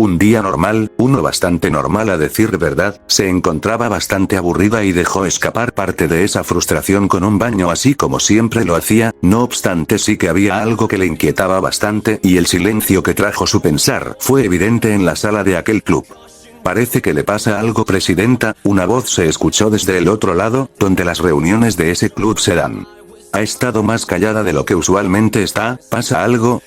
Un día normal, uno bastante normal a decir verdad, se encontraba bastante aburrida y dejó escapar parte de esa frustración con un baño así como siempre lo hacía, no obstante sí que había algo que le inquietaba bastante y el silencio que trajo su pensar fue evidente en la sala de aquel club. Parece que le pasa algo, presidenta, una voz se escuchó desde el otro lado, donde las reuniones de ese club se dan. Ha estado más callada de lo que usualmente está, ¿pasa algo?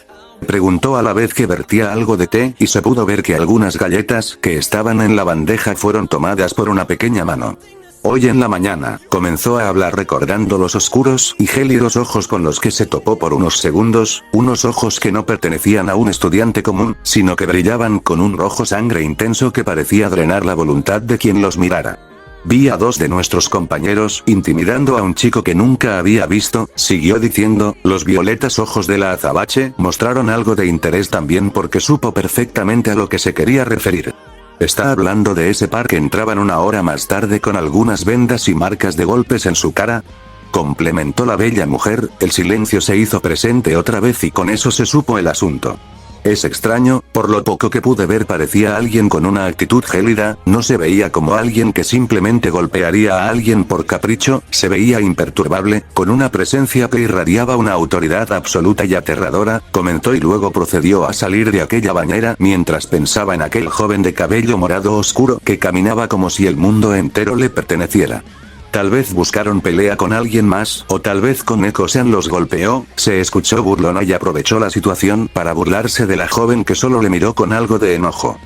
Preguntó a la vez que vertía algo de té y se pudo ver que algunas galletas que estaban en la bandeja fueron tomadas por una pequeña mano. Hoy en la mañana, comenzó a hablar recordando los oscuros y gélidos ojos con los que se topó por unos segundos, unos ojos que no pertenecían a un estudiante común, sino que brillaban con un rojo sangre intenso que parecía drenar la voluntad de quien los mirara. Vi a dos de nuestros compañeros intimidando a un chico que nunca había visto, siguió diciendo, los violetas ojos de la azabache mostraron algo de interés también porque supo perfectamente a lo que se quería referir. Está hablando de ese par que entraban una hora más tarde con algunas vendas y marcas de golpes en su cara. Complementó la bella mujer, el silencio se hizo presente otra vez y con eso se supo el asunto. Es extraño, por lo poco que pude ver parecía alguien con una actitud gélida, no se veía como alguien que simplemente golpearía a alguien por capricho, se veía imperturbable, con una presencia que irradiaba una autoridad absoluta y aterradora, comentó y luego procedió a salir de aquella bañera mientras pensaba en aquel joven de cabello morado oscuro que caminaba como si el mundo entero le perteneciera. Tal vez buscaron pelea con alguien más, o tal vez con Eko-san los golpeó, se escuchó burlona y aprovechó la situación para burlarse de la joven que solo le miró con algo de enojo.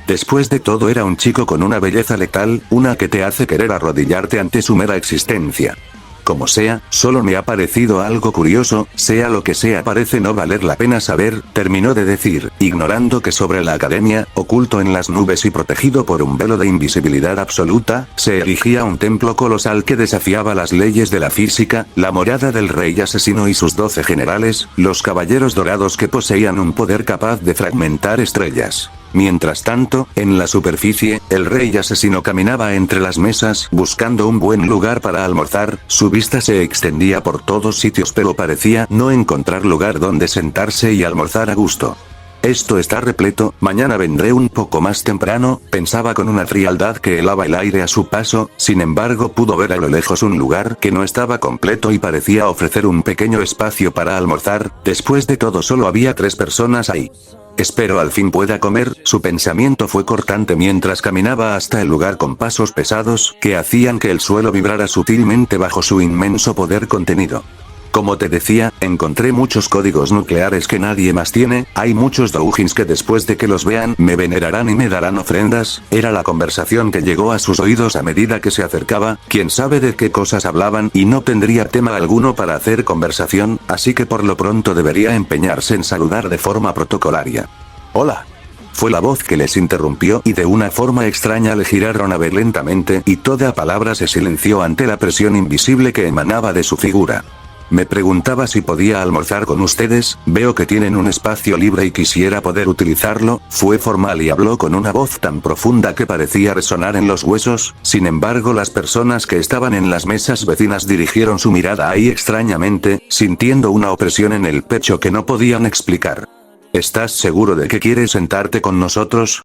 Después de todo era un chico con una belleza letal, una que te hace querer arrodillarte ante su mera existencia. Como sea, solo me ha parecido algo curioso, sea lo que sea parece no valer la pena saber, terminó de decir, ignorando que sobre la academia, oculto en las nubes y protegido por un velo de invisibilidad absoluta, se erigía un templo colosal que desafiaba las leyes de la física, la morada del rey asesino y sus 12 generales, los caballeros dorados que poseían un poder capaz de fragmentar estrellas. Mientras tanto, en la superficie, el rey asesino caminaba entre las mesas buscando un buen lugar para almorzar, su vista se extendía por todos sitios pero parecía no encontrar lugar donde sentarse y almorzar a gusto. Esto está repleto, mañana vendré un poco más temprano, pensaba con una frialdad que helaba el aire a su paso, sin embargo pudo ver a lo lejos un lugar que no estaba completo y parecía ofrecer un pequeño espacio para almorzar, después de todo solo había 3 personas ahí. Espero al fin pueda comer, su pensamiento fue cortante mientras caminaba hasta el lugar con pasos pesados que hacían que el suelo vibrara sutilmente bajo su inmenso poder contenido. Como te decía, encontré muchos códigos nucleares que nadie más tiene, hay muchos doujins que después de que los vean me venerarán y me darán ofrendas, era la conversación que llegó a sus oídos a medida que se acercaba, quién sabe de qué cosas hablaban y no tendría tema alguno para hacer conversación, así que por lo pronto debería empeñarse en saludar de forma protocolaria. Hola. Fue la voz que les interrumpió y de una forma extraña le giraron a ver lentamente y toda palabra se silenció ante la presión invisible que emanaba de su figura. Me preguntaba si podía almorzar con ustedes, veo que tienen un espacio libre y quisiera poder utilizarlo, fue formal y habló con una voz tan profunda que parecía resonar en los huesos, sin embargo las personas que estaban en las mesas vecinas dirigieron su mirada ahí extrañamente, sintiendo una opresión en el pecho que no podían explicar. ¿Estás seguro de que quieres sentarte con nosotros?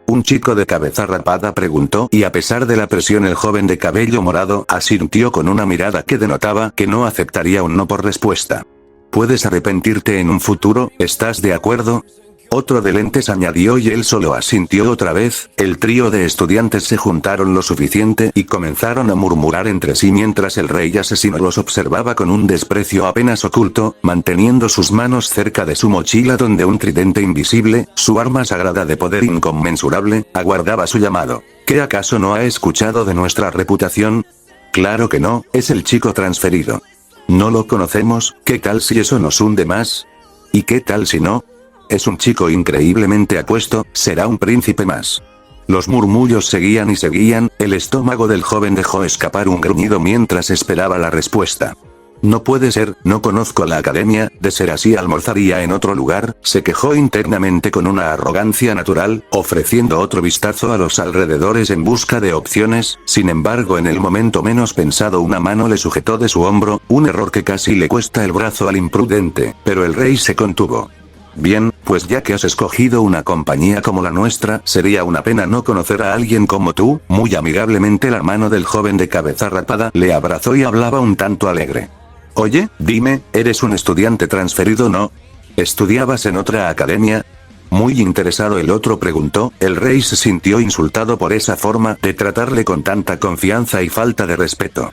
Un chico de cabeza rapada preguntó y a pesar de la presión el joven de cabello morado asintió con una mirada que denotaba que no aceptaría un no por respuesta. Puedes arrepentirte en un futuro, ¿estás de acuerdo? Otro de lentes añadió y él solo asintió otra vez, el trío de estudiantes se juntaron lo suficiente y comenzaron a murmurar entre sí mientras el rey asesino los observaba con un desprecio apenas oculto, manteniendo sus manos cerca de su mochila donde un tridente invisible, su arma sagrada de poder inconmensurable, aguardaba su llamado. ¿Qué acaso no ha escuchado de nuestra reputación? Claro que no, es el chico transferido. ¿No lo conocemos? ¿Qué tal si eso nos hunde más? ¿Y qué tal si no? Es un chico increíblemente apuesto, será un príncipe más. Los murmullos seguían y seguían, el estómago del joven dejó escapar un gruñido mientras esperaba la respuesta. No puede ser, no conozco la academia, de ser así almorzaría en otro lugar, se quejó internamente con una arrogancia natural, ofreciendo otro vistazo a los alrededores en busca de opciones, sin embargo en el momento menos pensado una mano le sujetó de su hombro, un error que casi le cuesta el brazo al imprudente, pero el rey se contuvo. Bien, pues ya que has escogido una compañía como la nuestra, sería una pena no conocer a alguien como tú. Muy amigablemente la mano del joven de cabeza rapada le abrazó y hablaba un tanto alegre. Oye, dime, ¿eres un estudiante transferido, no? ¿Estudiabas en otra academia? Muy interesado el otro preguntó. El rey se sintió insultado por esa forma de tratarle con tanta confianza y falta de respeto.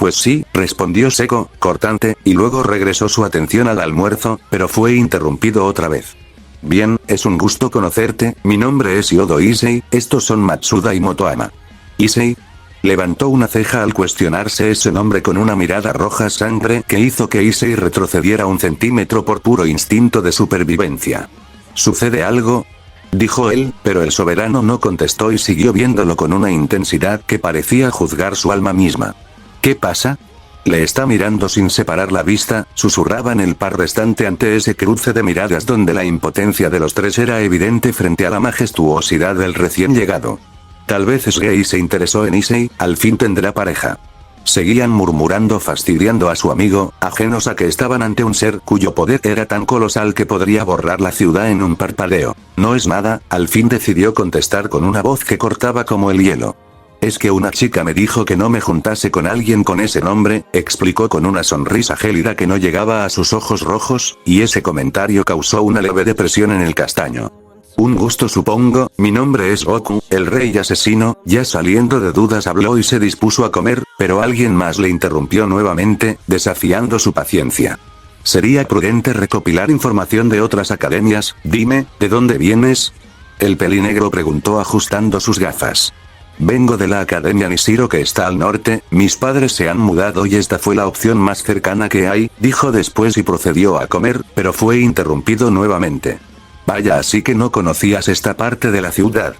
Pues sí, respondió seco, cortante, y luego regresó su atención al almuerzo, pero fue interrumpido otra vez. Bien, es un gusto conocerte, mi nombre es Yodo Issei, estos son Matsuda y Motoama. ¿Issei? Levantó una ceja al cuestionarse ese nombre con una mirada roja sangre que hizo que Issei retrocediera 1 centímetro por puro instinto de supervivencia. ¿Sucede algo?, dijo él, pero el soberano no contestó y siguió viéndolo con una intensidad que parecía juzgar su alma misma. ¿Qué pasa? Le está mirando sin separar la vista, susurraban el par restante ante ese cruce de miradas donde la impotencia de los tres era evidente frente a la majestuosidad del recién llegado. Tal vez es gay y se interesó en Issei, al fin tendrá pareja. Seguían murmurando fastidiando a su amigo, ajenos a que estaban ante un ser cuyo poder era tan colosal que podría borrar la ciudad en un parpadeo. No es nada, al fin decidió contestar con una voz que cortaba como el hielo. Es que una chica me dijo que no me juntase con alguien con ese nombre, explicó con una sonrisa gélida que no llegaba a sus ojos rojos, y ese comentario causó una leve depresión en el castaño. Un gusto supongo, mi nombre es Goku, el rey asesino. Ya saliendo de dudas habló y se dispuso a comer, pero alguien más le interrumpió nuevamente, desafiando su paciencia. Sería prudente recopilar información de otras academias. Dime, ¿de dónde vienes? El pelinegro preguntó ajustando sus gafas. Vengo de la Academia Nishiro que está al norte, mis padres se han mudado y esta fue la opción más cercana que hay, dijo después y procedió a comer, pero fue interrumpido nuevamente. Vaya, así que no conocías esta parte de la ciudad.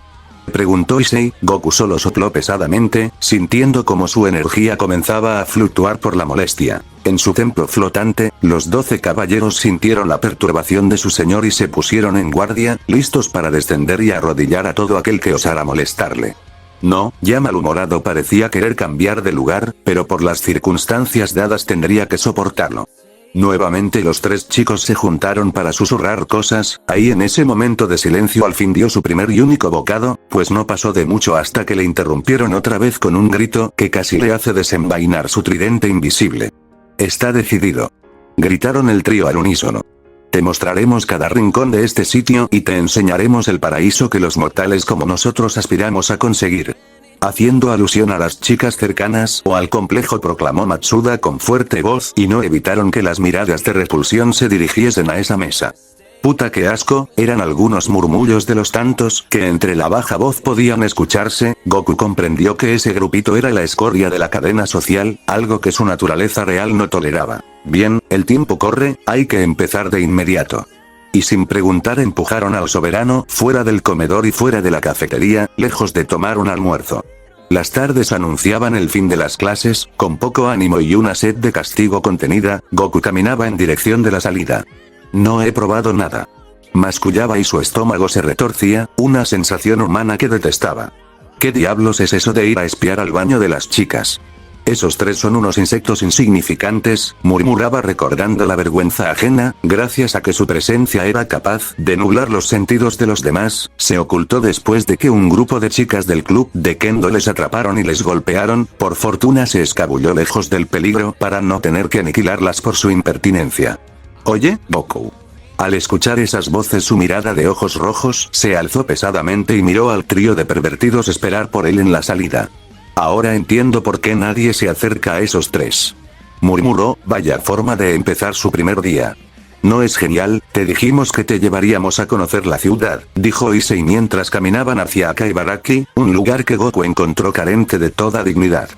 Preguntó Issei. Goku solo sopló pesadamente, sintiendo como su energía comenzaba a fluctuar por la molestia. En su templo flotante, los 12 caballeros sintieron la perturbación de su señor y se pusieron en guardia, listos para descender y arrodillar a todo aquel que osara molestarle. No, ya malhumorado parecía querer cambiar de lugar, pero por las circunstancias dadas tendría que soportarlo. Nuevamente los tres chicos se juntaron para susurrar cosas, ahí en ese momento de silencio al fin dio su primer y único bocado, pues no pasó de mucho hasta que le interrumpieron otra vez con un grito que casi le hace desenvainar su tridente invisible. Está decidido. Gritaron el trío al unísono. Te mostraremos cada rincón de este sitio y te enseñaremos el paraíso que los mortales como nosotros aspiramos a conseguir. Haciendo alusión a las chicas cercanas o al complejo proclamó Matsuda con fuerte voz y no evitaron que las miradas de repulsión se dirigiesen a esa mesa. Puta que asco, eran algunos murmullos de los tantos que entre la baja voz podían escucharse. Goku comprendió que ese grupito era la escoria de la cadena social, algo que su naturaleza real no toleraba. Bien, el tiempo corre, hay que empezar de inmediato. Y sin preguntar empujaron al soberano fuera del comedor y fuera de la cafetería, lejos de tomar un almuerzo. Las tardes anunciaban el fin de las clases, con poco ánimo y una sed de castigo contenida, Goku caminaba en dirección de la salida. No he probado nada. Mascullaba y su estómago se retorcía, una sensación humana que detestaba. ¿Qué diablos es eso de ir a espiar al baño de las chicas? Esos tres son unos insectos insignificantes, murmuraba recordando la vergüenza ajena, gracias a que su presencia era capaz de nublar los sentidos de los demás, se ocultó después de que un grupo de chicas del club de Kendo les atraparon y les golpearon, por fortuna se escabulló lejos del peligro para no tener que aniquilarlas por su impertinencia. Oye, Goku. Al escuchar esas voces su mirada de ojos rojos se alzó pesadamente y miró al trío de pervertidos esperar por él en la salida. Ahora entiendo por qué nadie se acerca a esos tres. Murmuró, vaya forma de empezar su primer día. ¿No es genial? Te dijimos que te llevaríamos a conocer la ciudad, dijo Issei mientras caminaban hacia Akaibaraki, un lugar que Goku encontró carente de toda dignidad.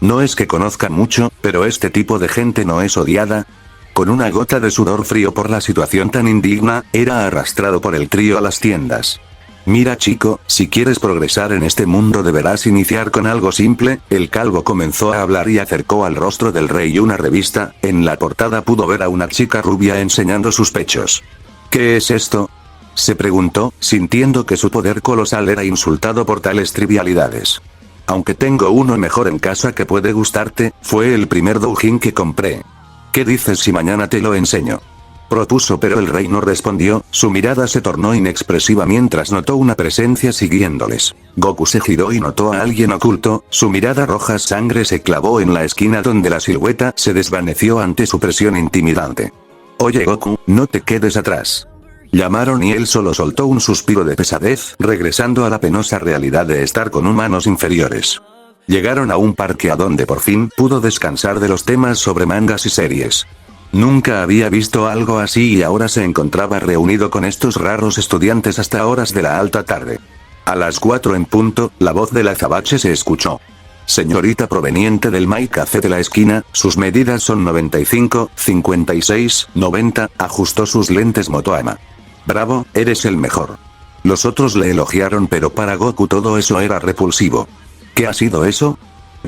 No es que conozca mucho, pero este tipo de gente no es odiada. Con una gota de sudor frío por la situación tan indigna, era arrastrado por el trío a las tiendas. Mira chico, si quieres progresar en este mundo deberás iniciar con algo simple. El calvo comenzó a hablar y acercó al rostro del rey una revista. En la portada pudo ver a una chica rubia enseñando sus pechos. ¿Qué es esto?, se preguntó, sintiendo que su poder colosal era insultado por tales trivialidades. Aunque tengo uno mejor en casa que puede gustarte, fue el primer doujin que compré. ¿Qué dices si mañana te lo enseño? propuso, pero el rey no respondió, su mirada se tornó inexpresiva mientras notó una presencia siguiéndoles. Goku se giró y notó a alguien oculto, su mirada roja sangre se clavó en la esquina donde la silueta se desvaneció ante su presión intimidante. Oye Goku, no te quedes atrás. Llamaron y él solo soltó un suspiro de pesadez, regresando a la penosa realidad de estar con humanos inferiores. Llegaron a un parque a donde por fin pudo descansar de los temas sobre mangas y series. Nunca había visto algo así y ahora se encontraba reunido con estos raros estudiantes hasta horas de la alta tarde. A las 4 en punto, la voz del azabache se escuchó. Señorita proveniente del Mai Café de la esquina, sus medidas son 95, 56, 90, ajustó sus lentes Motoama. Bravo, eres el mejor. Los otros le elogiaron pero para Goku todo eso era repulsivo. ¿Qué ha sido eso?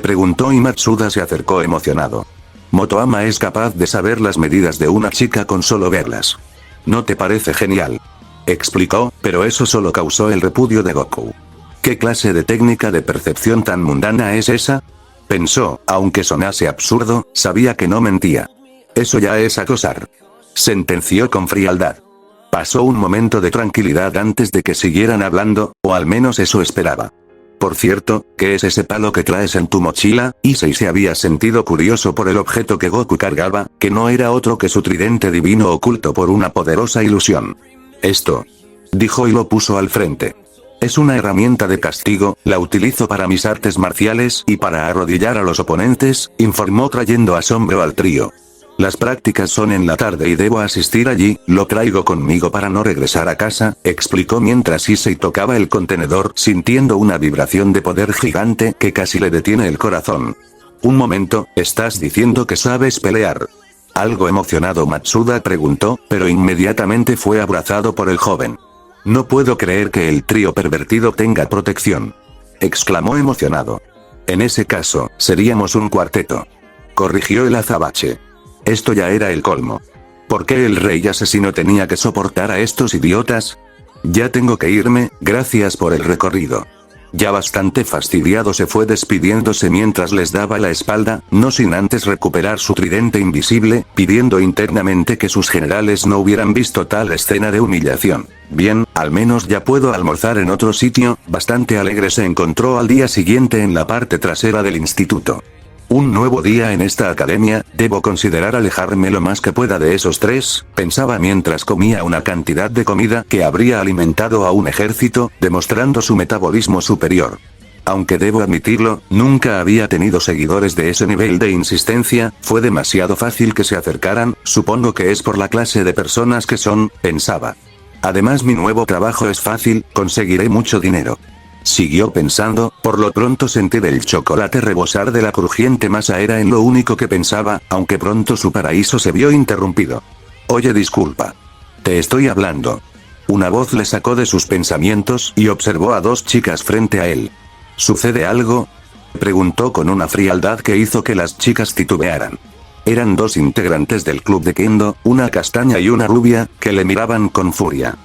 Preguntó y Matsuda se acercó emocionado. Motoama es capaz de saber las medidas de una chica con solo verlas. ¿No te parece genial? Explicó, pero eso solo causó el repudio de Goku. ¿Qué clase de técnica de percepción tan mundana es esa? Pensó, aunque sonase absurdo, sabía que no mentía. Eso ya es acosar. Sentenció con frialdad. Pasó un momento de tranquilidad antes de que siguieran hablando, o al menos eso esperaba. Por cierto, ¿qué es ese palo que traes en tu mochila? Issei se había sentido curioso por el objeto que Goku cargaba, que no era otro que su tridente divino oculto por una poderosa ilusión. Esto, dijo y lo puso al frente. Es una herramienta de castigo, la utilizo para mis artes marciales y para arrodillar a los oponentes, informó trayendo asombro al trío. Las prácticas son en la tarde y debo asistir allí, lo traigo conmigo para no regresar a casa, explicó mientras Issei tocaba el contenedor sintiendo una vibración de poder gigante que casi le detiene el corazón. Un momento, ¿estás diciendo que sabes pelear? Algo emocionado Matsuda preguntó, pero inmediatamente fue abrazado por el joven. No puedo creer que el trío pervertido tenga protección. Exclamó emocionado. En ese caso, seríamos un cuarteto. Corrigió el azabache. Esto ya era el colmo. ¿Por qué el rey asesino tenía que soportar a estos idiotas? Ya tengo que irme, gracias por el recorrido. Ya bastante fastidiado se fue despidiéndose mientras les daba la espalda, no sin antes recuperar su tridente invisible, pidiendo internamente que sus generales no hubieran visto tal escena de humillación. Bien, al menos ya puedo almorzar en otro sitio, bastante alegre se encontró al día siguiente en la parte trasera del instituto. Un nuevo día en esta academia, debo considerar alejarme lo más que pueda de esos tres, pensaba mientras comía una cantidad de comida que habría alimentado a un ejército, demostrando su metabolismo superior. Aunque debo admitirlo, nunca había tenido seguidores de ese nivel de insistencia, fue demasiado fácil que se acercaran, supongo que es por la clase de personas que son, pensaba. Además mi nuevo trabajo es fácil, conseguiré mucho dinero. Siguió pensando, por lo pronto sentir el chocolate rebosar de la crujiente masa era en lo único que pensaba, aunque pronto su paraíso se vio interrumpido. Oye disculpa. Te estoy hablando. Una voz le sacó de sus pensamientos y observó a dos chicas frente a él. ¿Sucede algo? Preguntó con una frialdad que hizo que las chicas titubearan. Eran dos integrantes del club de Kendo, una castaña y una rubia, que le miraban con furia.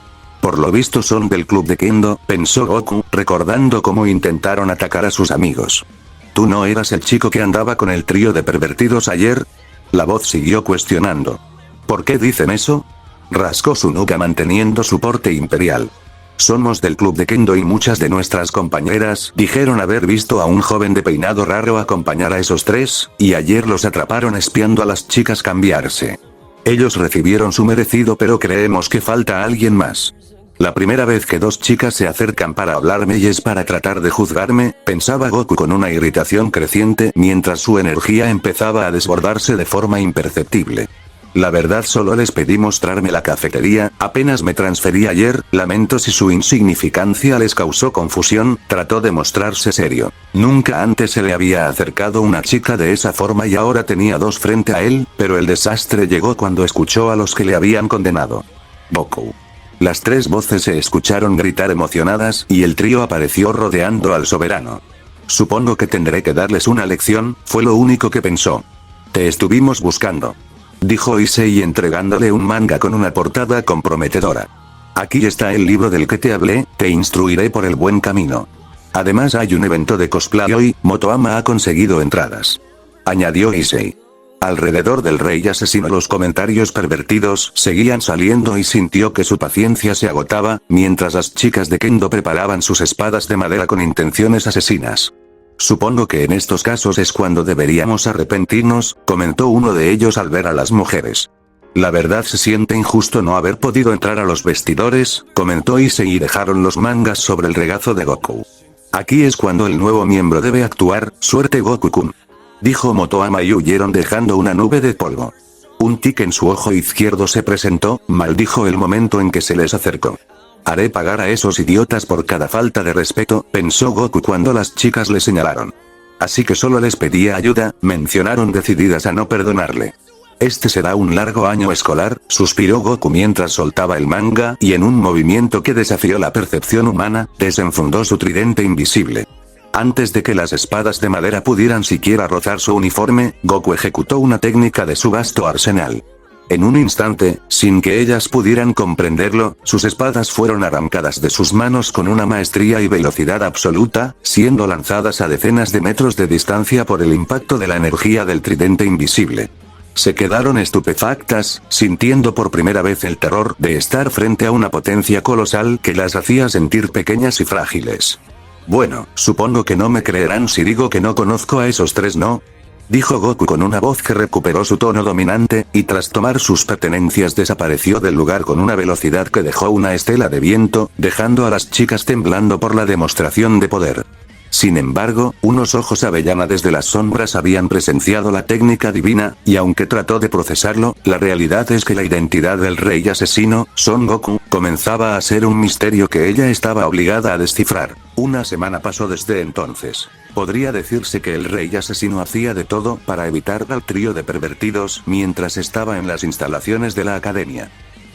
Por lo visto son del club de Kendo, pensó Goku, recordando cómo intentaron atacar a sus amigos. ¿Tú no eras el chico que andaba con el trío de pervertidos ayer? La voz siguió cuestionando. ¿Por qué dicen eso? Rascó su nuca manteniendo su porte imperial. Somos del club de Kendo y muchas de nuestras compañeras dijeron haber visto a un joven de peinado raro acompañar a esos tres, y ayer los atraparon espiando a las chicas cambiarse. Ellos recibieron su merecido pero creemos que falta alguien más. La primera vez que dos chicas se acercan para hablarme y es para tratar de juzgarme, pensaba Goku con una irritación creciente mientras su energía empezaba a desbordarse de forma imperceptible. La verdad solo les pedí mostrarme la cafetería, apenas me transferí ayer, lamento si su insignificancia les causó confusión, trató de mostrarse serio. Nunca antes se le había acercado una chica de esa forma y ahora tenía dos frente a él, pero el desastre llegó cuando escuchó a los que le habían condenado. Goku. Las tres voces se escucharon gritar emocionadas y el trío apareció rodeando al soberano. Supongo que tendré que darles una lección, fue lo único que pensó. Te estuvimos buscando. Dijo Issei entregándole un manga con una portada comprometedora. Aquí está el libro del que te hablé, te instruiré por el buen camino. Además hay un evento de cosplay hoy, Motoama ha conseguido entradas. Añadió Issei. Alrededor del rey asesino los comentarios pervertidos seguían saliendo y sintió que su paciencia se agotaba, mientras las chicas de Kendo preparaban sus espadas de madera con intenciones asesinas. Supongo que en estos casos es cuando deberíamos arrepentirnos, comentó uno de ellos al ver a las mujeres. La verdad se siente injusto no haber podido entrar a los vestidores, comentó Issei y dejaron los mangas sobre el regazo de Goku. Aquí es cuando el nuevo miembro debe actuar, suerte Goku-kun. Dijo Motoama y huyeron dejando una nube de polvo. Un tic en su ojo izquierdo se presentó, maldijo el momento en que se les acercó. Haré pagar a esos idiotas por cada falta de respeto, pensó Goku cuando las chicas le señalaron. Así que solo les pedía ayuda, mencionaron decididas a no perdonarle. Este será un largo año escolar, suspiró Goku mientras soltaba el manga y en un movimiento que desafió la percepción humana, desenfundó su tridente invisible. Antes de que las espadas de madera pudieran siquiera rozar su uniforme, Goku ejecutó una técnica de su vasto arsenal. En un instante, sin que ellas pudieran comprenderlo, sus espadas fueron arrancadas de sus manos con una maestría y velocidad absoluta, siendo lanzadas a decenas de metros de distancia por el impacto de la energía del tridente invisible. Se quedaron estupefactas, sintiendo por primera vez el terror de estar frente a una potencia colosal que las hacía sentir pequeñas y frágiles. Bueno, supongo que no me creerán si digo que no conozco a esos tres, ¿no? Dijo Goku con una voz que recuperó su tono dominante, y tras tomar sus pertenencias desapareció del lugar con una velocidad que dejó una estela de viento, dejando a las chicas temblando por la demostración de poder. Sin embargo, unos ojos avellana desde las sombras habían presenciado la técnica divina, y aunque trató de procesarlo, la realidad es que la identidad del rey asesino, Son Goku, comenzaba a ser un misterio que ella estaba obligada a descifrar. Una semana pasó desde entonces. Podría decirse que el rey asesino hacía de todo para evitar al trío de pervertidos mientras estaba en las instalaciones de la academia.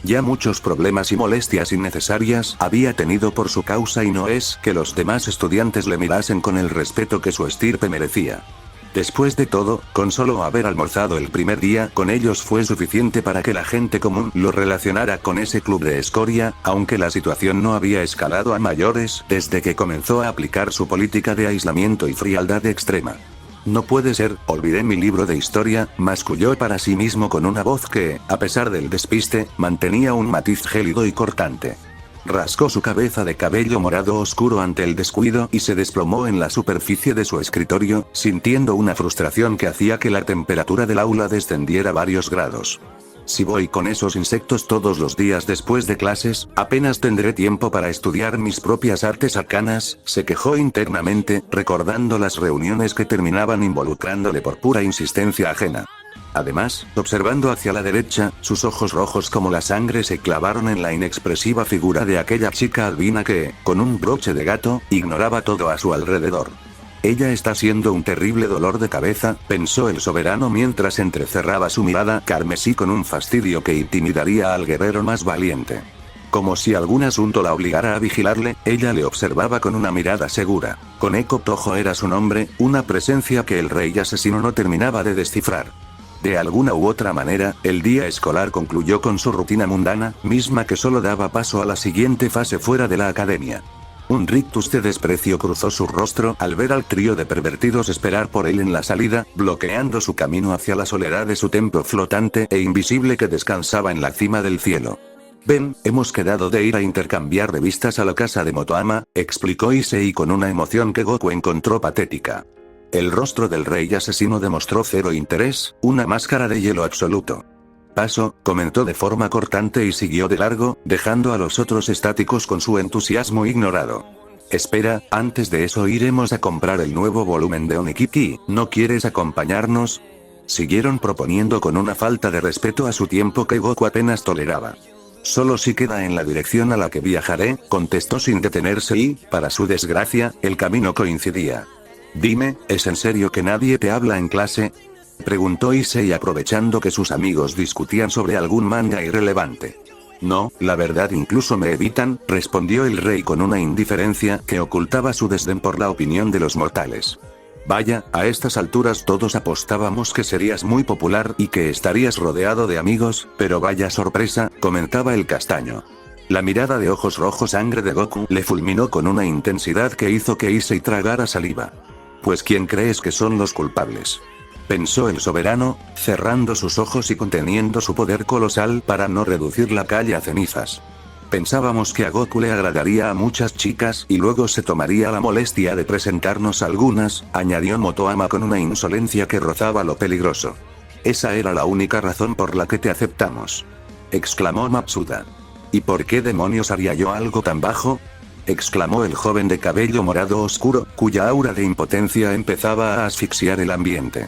Ya muchos problemas y molestias innecesarias había tenido por su causa y no es que los demás estudiantes le mirasen con el respeto que su estirpe merecía. Después de todo, con solo haber almorzado el primer día con ellos fue suficiente para que la gente común lo relacionara con ese club de escoria, aunque la situación no había escalado a mayores desde que comenzó a aplicar su política de aislamiento y frialdad extrema. No puede ser, olvidé mi libro de historia, masculló para sí mismo con una voz que, a pesar del despiste, mantenía un matiz gélido y cortante. Rascó su cabeza de cabello morado oscuro ante el descuido y se desplomó en la superficie de su escritorio, sintiendo una frustración que hacía que la temperatura del aula descendiera varios grados. Si voy con esos insectos todos los días después de clases, apenas tendré tiempo para estudiar mis propias artes arcanas, se quejó internamente, recordando las reuniones que terminaban involucrándole por pura insistencia ajena. Además, observando hacia la derecha, sus ojos rojos como la sangre se clavaron en la inexpresiva figura de aquella chica albina que, con un broche de gato, ignoraba todo a su alrededor. Ella está siendo un terrible dolor de cabeza, pensó el soberano mientras entrecerraba su mirada carmesí con un fastidio que intimidaría al guerrero más valiente. Como si algún asunto la obligara a vigilarle, ella le observaba con una mirada segura. Koneko Tojo era su nombre, una presencia que el rey asesino no terminaba de descifrar. De alguna u otra manera, el día escolar concluyó con su rutina mundana, misma que solo daba paso a la siguiente fase fuera de la academia. Un rictus de desprecio cruzó su rostro al ver al trío de pervertidos esperar por él en la salida, bloqueando su camino hacia la soledad de su templo flotante e invisible que descansaba en la cima del cielo. Ven, hemos quedado de ir a intercambiar revistas a la casa de Motoama, explicó Issei con una emoción que Goku encontró patética. El rostro del rey asesino demostró cero interés, una máscara de hielo absoluto. Paso, comentó de forma cortante y siguió de largo, dejando a los otros estáticos con su entusiasmo ignorado. Espera, antes de eso iremos a comprar el nuevo volumen de Onikiki, ¿no quieres acompañarnos? Siguieron proponiendo con una falta de respeto a su tiempo que Goku apenas toleraba. Solo si queda en la dirección a la que viajaré, contestó sin detenerse y, para su desgracia, el camino coincidía. Dime, ¿es en serio que nadie te habla en clase? Preguntó Issei aprovechando que sus amigos discutían sobre algún manga irrelevante. No, la verdad incluso me evitan, respondió el rey con una indiferencia que ocultaba su desdén por la opinión de los mortales. Vaya, a estas alturas todos apostábamos que serías muy popular y que estarías rodeado de amigos, pero vaya sorpresa, comentaba el castaño. La mirada de ojos rojos sangre de Goku le fulminó con una intensidad que hizo que Issei tragara saliva. Pues ¿quién crees que son los culpables? pensó el soberano, cerrando sus ojos y conteniendo su poder colosal para no reducir la calle a cenizas. Pensábamos que a Goku le agradaría a muchas chicas y luego se tomaría la molestia de presentarnos algunas, añadió Motoama con una insolencia que rozaba lo peligroso. Esa era la única razón por la que te aceptamos, exclamó Matsuda. ¿Y por qué demonios haría yo algo tan bajo?, exclamó el joven de cabello morado oscuro, cuya aura de impotencia empezaba a asfixiar el ambiente.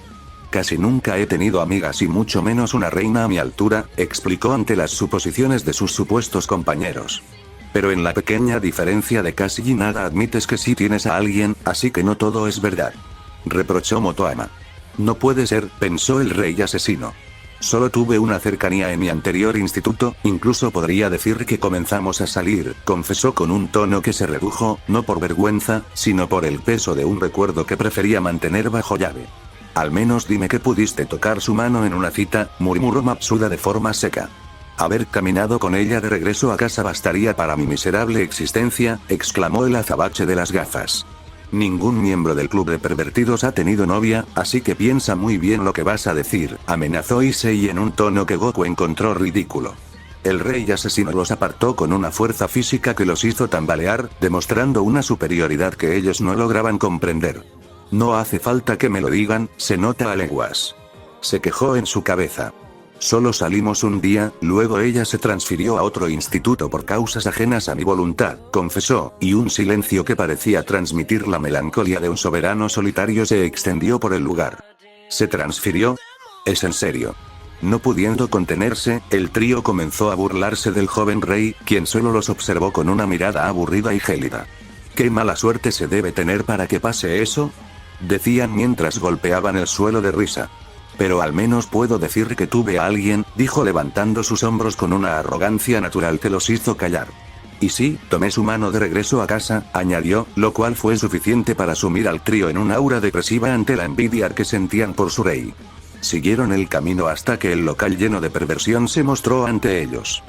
Casi nunca he tenido amigas y mucho menos una reina a mi altura, explicó ante las suposiciones de sus supuestos compañeros. Pero en la pequeña diferencia de casi nada admites que sí tienes a alguien, así que no todo es verdad, reprochó Motoama. No puede ser, pensó el rey asesino. Solo tuve una cercanía en mi anterior instituto, incluso podría decir que comenzamos a salir, confesó con un tono que se redujo, no por vergüenza, sino por el peso de un recuerdo que prefería mantener bajo llave. Al menos dime que pudiste tocar su mano en una cita, murmuró Matsuda de forma seca. Haber caminado con ella de regreso a casa bastaría para mi miserable existencia, exclamó el azabache de las gafas. Ningún miembro del club de pervertidos ha tenido novia, así que piensa muy bien lo que vas a decir, amenazó Issei en un tono que Goku encontró ridículo. El rey asesino los apartó con una fuerza física que los hizo tambalear, demostrando una superioridad que ellos no lograban comprender. No hace falta que me lo digan, se nota a leguas, se quejó en su cabeza. Solo salimos un día, luego ella se transfirió a otro instituto por causas ajenas a mi voluntad, confesó, y un silencio que parecía transmitir la melancolía de un soberano solitario se extendió por el lugar. ¿Se transfirió? ¿Es en serio? No pudiendo contenerse, el trío comenzó a burlarse del joven rey, quien solo los observó con una mirada aburrida y gélida. ¿Qué mala suerte se debe tener para que pase eso?, decían mientras golpeaban el suelo de risa. Pero al menos puedo decir que tuve a alguien, dijo levantando sus hombros con una arrogancia natural que los hizo callar. Y sí, tomé su mano de regreso a casa, añadió, lo cual fue suficiente para sumir al trío en un aura depresiva ante la envidia que sentían por su rey. Siguieron el camino hasta que el local lleno de perversión se mostró ante ellos.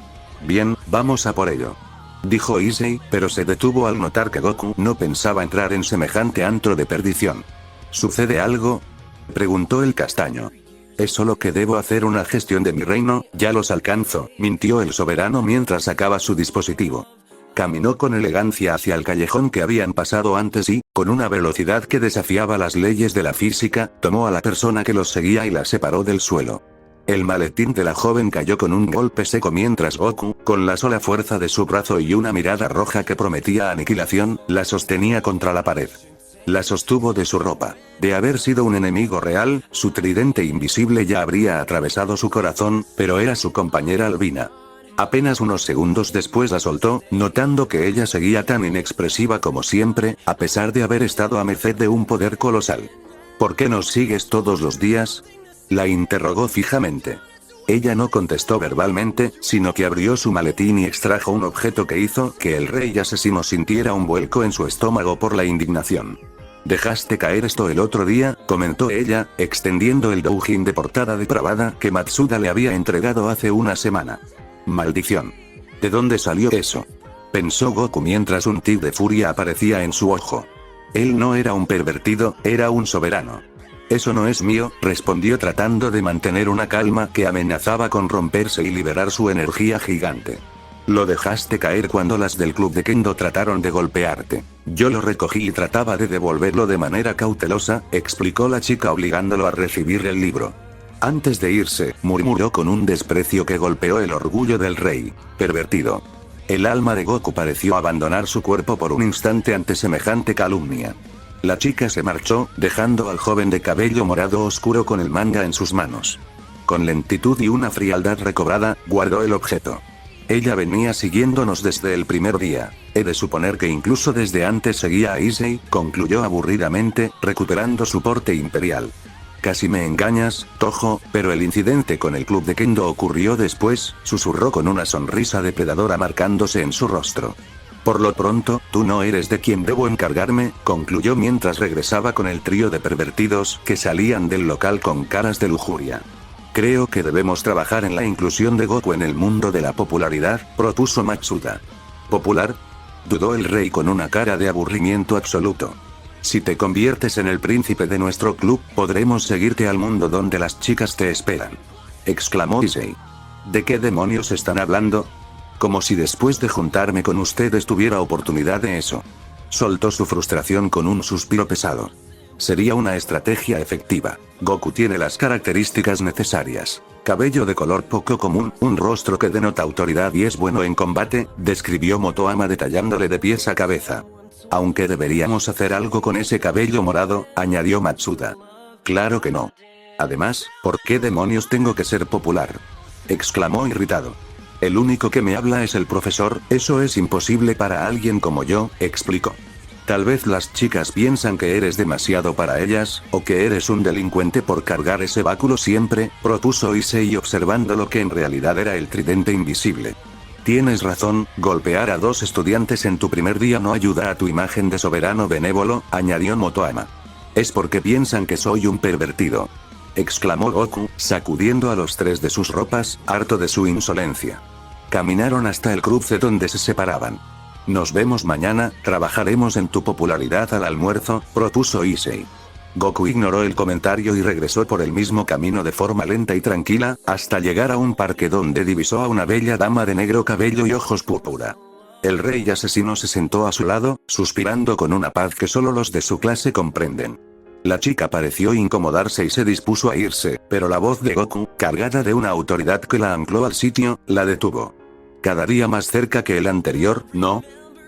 Bien, vamos a por ello, dijo Issei, pero se detuvo al notar que Goku no pensaba entrar en semejante antro de perdición. ¿Sucede algo?, preguntó el castaño. Es solo que debo hacer una gestión de mi reino, ya los alcanzo, mintió el soberano mientras sacaba su dispositivo. Caminó con elegancia hacia el callejón que habían pasado antes y, con una velocidad que desafiaba las leyes de la física, tomó a la persona que los seguía y la separó del suelo. El maletín de la joven cayó con un golpe seco mientras Goku, con la sola fuerza de su brazo y una mirada roja que prometía aniquilación, la sostenía contra la pared. La sostuvo de su ropa. De haber sido un enemigo real, su tridente invisible ya habría atravesado su corazón, pero era su compañera albina. Apenas unos segundos después la soltó, notando que ella seguía tan inexpresiva como siempre, a pesar de haber estado a merced de un poder colosal. ¿Por qué nos sigues todos los días?, la interrogó fijamente. Ella no contestó verbalmente, sino que abrió su maletín y extrajo un objeto que hizo que el rey asesino sintiera un vuelco en su estómago por la indignación. «Dejaste caer esto el otro día», comentó ella, extendiendo el doujin de portada depravada que Matsuda le había entregado hace una semana. «Maldición. ¿De dónde salió eso?», pensó Goku mientras un tic de furia aparecía en su ojo. Él no era un pervertido, era un soberano. «Eso no es mío», respondió tratando de mantener una calma que amenazaba con romperse y liberar su energía gigante. «Lo dejaste caer cuando las del club de Kendo trataron de golpearte. Yo lo recogí y trataba de devolverlo de manera cautelosa», explicó la chica obligándolo a recibir el libro. Antes de irse, murmuró con un desprecio que golpeó el orgullo del rey. «Pervertido». El alma de Goku pareció abandonar su cuerpo por un instante ante semejante calumnia. La chica se marchó, dejando al joven de cabello morado oscuro con el manga en sus manos. Con lentitud y una frialdad recobrada, guardó el objeto. Ella venía siguiéndonos desde el primer día. He de suponer que incluso desde antes seguía a Issei, concluyó aburridamente, recuperando su porte imperial. Casi me engañas, Tojo, pero el incidente con el club de Kendo ocurrió después, susurró con una sonrisa depredadora marcándose en su rostro. Por lo pronto, tú no eres de quien debo encargarme, concluyó mientras regresaba con el trío de pervertidos que salían del local con caras de lujuria. Creo que debemos trabajar en la inclusión de Goku en el mundo de la popularidad, propuso Matsuda. ¿Popular?, dudó el rey con una cara de aburrimiento absoluto. Si te conviertes en el príncipe de nuestro club, podremos seguirte al mundo donde las chicas te esperan. Exclamó Issei. ¿De qué demonios están hablando? Como si después de juntarme con ustedes tuviera oportunidad de eso. Soltó su frustración con un suspiro pesado. Sería una estrategia efectiva. Goku tiene las características necesarias. Cabello de color poco común, un rostro que denota autoridad y es bueno en combate, describió Motoama detallándole de pies a cabeza. Aunque deberíamos hacer algo con ese cabello morado, añadió Matsuda. Claro que no. Además, ¿por qué demonios tengo que ser popular? Exclamó irritado. El único que me habla es el profesor, eso es imposible para alguien como yo, explicó. Tal vez las chicas piensan que eres demasiado para ellas, o que eres un delincuente por cargar ese báculo siempre, propuso Issei observando lo que en realidad era el tridente invisible. Tienes razón, golpear a 2 estudiantes en tu primer día no ayuda a tu imagen de soberano benévolo, añadió Motoama. Es porque piensan que soy un pervertido. Exclamó Goku, sacudiendo a los 3 de sus ropas, harto de su insolencia. Caminaron hasta el cruce donde se separaban. Nos vemos mañana, trabajaremos en tu popularidad al almuerzo, propuso Issei. Goku ignoró el comentario y regresó por el mismo camino de forma lenta y tranquila, hasta llegar a un parque donde divisó a una bella dama de negro cabello y ojos púrpura. El rey asesino se sentó a su lado, suspirando con una paz que solo los de su clase comprenden. La chica pareció incomodarse y se dispuso a irse, pero la voz de Goku, cargada de una autoridad que la ancló al sitio, la detuvo. ¿Cada día más cerca que el anterior, no?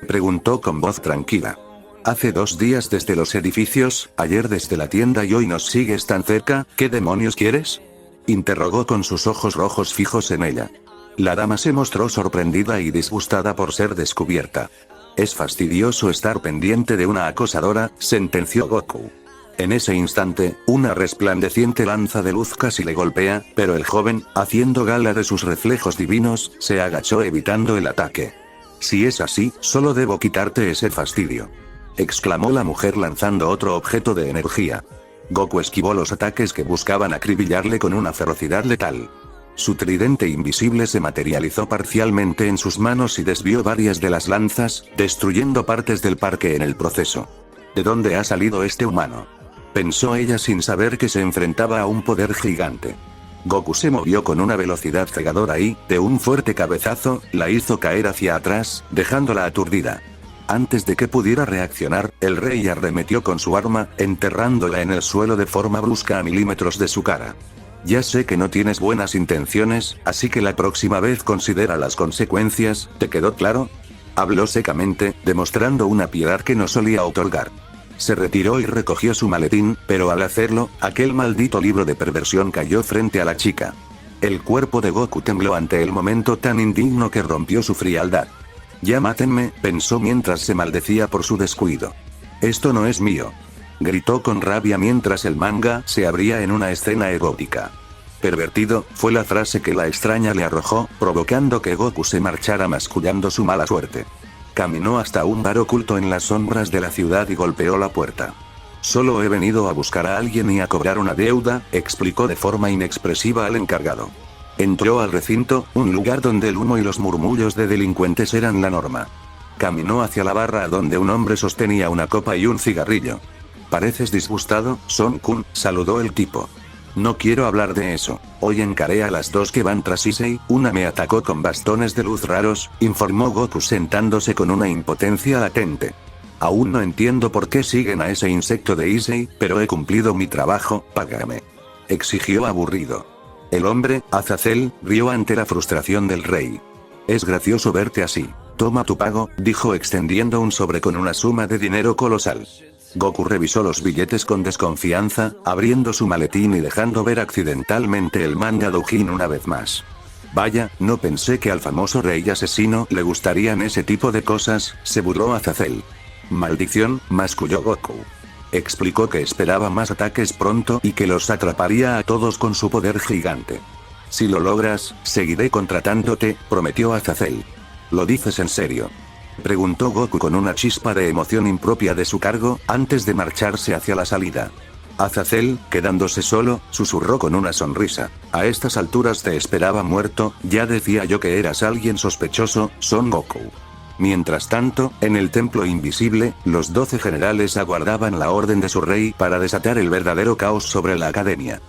Preguntó con voz tranquila. Hace 2 días desde los edificios, ayer desde la tienda y hoy nos sigues tan cerca, ¿qué demonios quieres? Interrogó con sus ojos rojos fijos en ella. La dama se mostró sorprendida y disgustada por ser descubierta. Es fastidioso estar pendiente de una acosadora, sentenció Goku. En ese instante, una resplandeciente lanza de luz casi le golpea, pero el joven, haciendo gala de sus reflejos divinos, se agachó evitando el ataque. Si es así, solo debo quitarte ese fastidio. Exclamó la mujer lanzando otro objeto de energía. Goku esquivó los ataques que buscaban acribillarle con una ferocidad letal. Su tridente invisible se materializó parcialmente en sus manos y desvió varias de las lanzas, destruyendo partes del parque en el proceso. ¿De dónde ha salido este humano?, pensó ella sin saber que se enfrentaba a un poder gigante. Goku se movió con una velocidad cegadora y, de un fuerte cabezazo, la hizo caer hacia atrás, dejándola aturdida. Antes de que pudiera reaccionar, el rey arremetió con su arma, enterrándola en el suelo de forma brusca a milímetros de su cara. Ya sé que no tienes buenas intenciones, así que la próxima vez considera las consecuencias, ¿te quedó claro? Habló secamente, demostrando una piedad que no solía otorgar. Se retiró y recogió su maletín, pero al hacerlo, aquel maldito libro de perversión cayó frente a la chica. El cuerpo de Goku tembló ante el momento tan indigno que rompió su frialdad. Ya mátenme, pensó mientras se maldecía por su descuido. Esto no es mío. Gritó con rabia mientras el manga se abría en una escena erótica. Pervertido, fue la frase que la extraña le arrojó, provocando que Goku se marchara mascullando su mala suerte. Caminó hasta un bar oculto en las sombras de la ciudad y golpeó la puerta. Solo he venido a buscar a alguien y a cobrar una deuda, explicó de forma inexpresiva al encargado. Entró al recinto, un lugar donde el humo y los murmullos de delincuentes eran la norma. Caminó hacia la barra donde un hombre sostenía una copa y un cigarrillo. ¿Pareces disgustado, Son-kun?, saludó el tipo. No quiero hablar de eso. Hoy encaré a las 2 que van tras Issei, una me atacó con bastones de luz raros, informó Goku sentándose con una impotencia latente. Aún no entiendo por qué siguen a ese insecto de Issei, pero he cumplido mi trabajo, págame. Exigió aburrido. El hombre, Azazel, rió ante la frustración del rey. Es gracioso verte así. Toma tu pago, dijo extendiendo un sobre con una suma de dinero colosal. Goku revisó los billetes con desconfianza, abriendo su maletín y dejando ver accidentalmente el manga doujin una vez más. Vaya, no pensé que al famoso rey asesino le gustarían ese tipo de cosas, se burló Azazel. Maldición, masculló Goku. Explicó que esperaba más ataques pronto y que los atraparía a todos con su poder gigante. Si lo logras, seguiré contratándote, prometió Azazel. ¿Lo dices en serio?, preguntó Goku con una chispa de emoción impropia de su cargo, antes de marcharse hacia la salida. Azazel, quedándose solo, susurró con una sonrisa. A estas alturas te esperaba muerto, ya decía yo que eras alguien sospechoso, Son Goku. Mientras tanto, en el templo invisible, los 12 generales aguardaban la orden de su rey para desatar el verdadero caos sobre la academia.